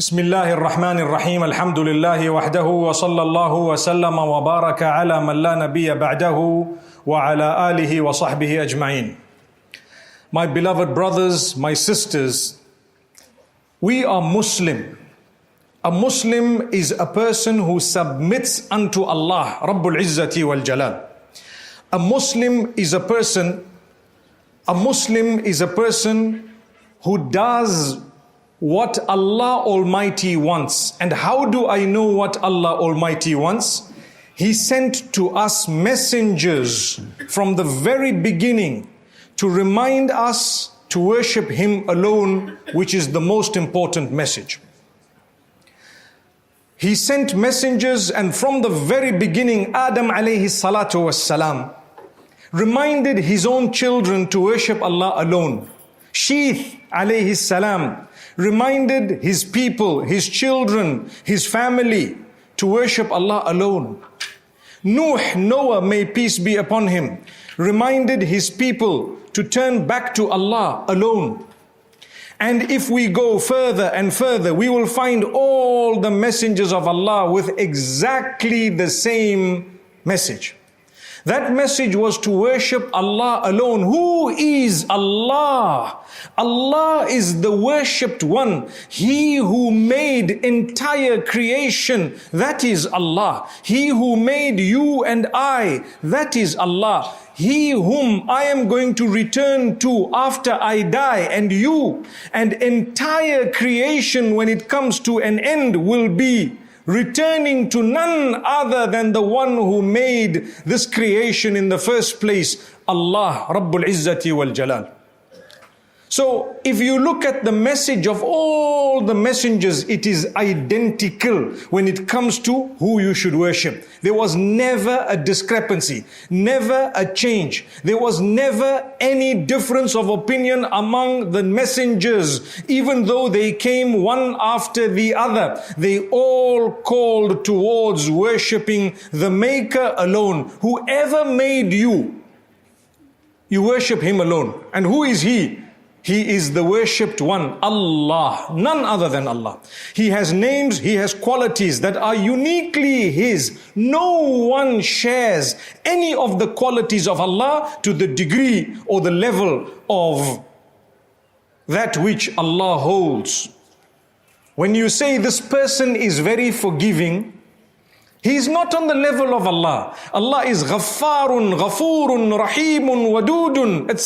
بسم الله الرحمن الرحيم الحمد لله وحده وصلى الله وسلم وبارك على من لا نبي بعده وعلى آله وصحبه أجمعين. My beloved brothers, my sisters, we are Muslim. A Muslim is a person who submits unto Allah Rabbul Izzati wal Jalal. A Muslim is a person who does what Allah Almighty wants. And how do I know what Allah Almighty wants? He sent to us messengers from the very beginning to remind us to worship Him alone, which is the most important message. He sent messengers, and from the very beginning, Adam alayhi salatu wassalam reminded his own children to worship Allah alone. Sheeth alayhi salam reminded his people, his children, his family to worship Allah alone. Noah, may peace be upon him, reminded his people to turn back to Allah alone. And if we go further and further, we will find all the messengers of Allah with exactly the same message. That message was to worship Allah alone. Who is Allah? Allah is the worshipped one. He who made entire creation, that is Allah. He who made you and I, that is Allah. He whom I am going to return to after I die, and you and entire creation, when it comes to an end, will be returning to none other than the one who made this creation in the first place, Allah Rabbul Izzati wal Jalal. So if you look at the message of all the messengers, it is identical when it comes to who you should worship. There was never a discrepancy, never a change. There was never any difference of opinion among the messengers. Even though they came one after the other, they all called towards worshipping the Maker alone. Whoever made you, you worship Him alone. And who is He? He is the worshipped one, Allah, none other than Allah. He has names, He has qualities that are uniquely His. No one shares any of the qualities of Allah to the degree or the level of that which Allah holds. When you say this person is very forgiving, he is not on the level of Allah. Allah is Ghaffarun, Ghafurun, Rahimun, Wadudun, etc.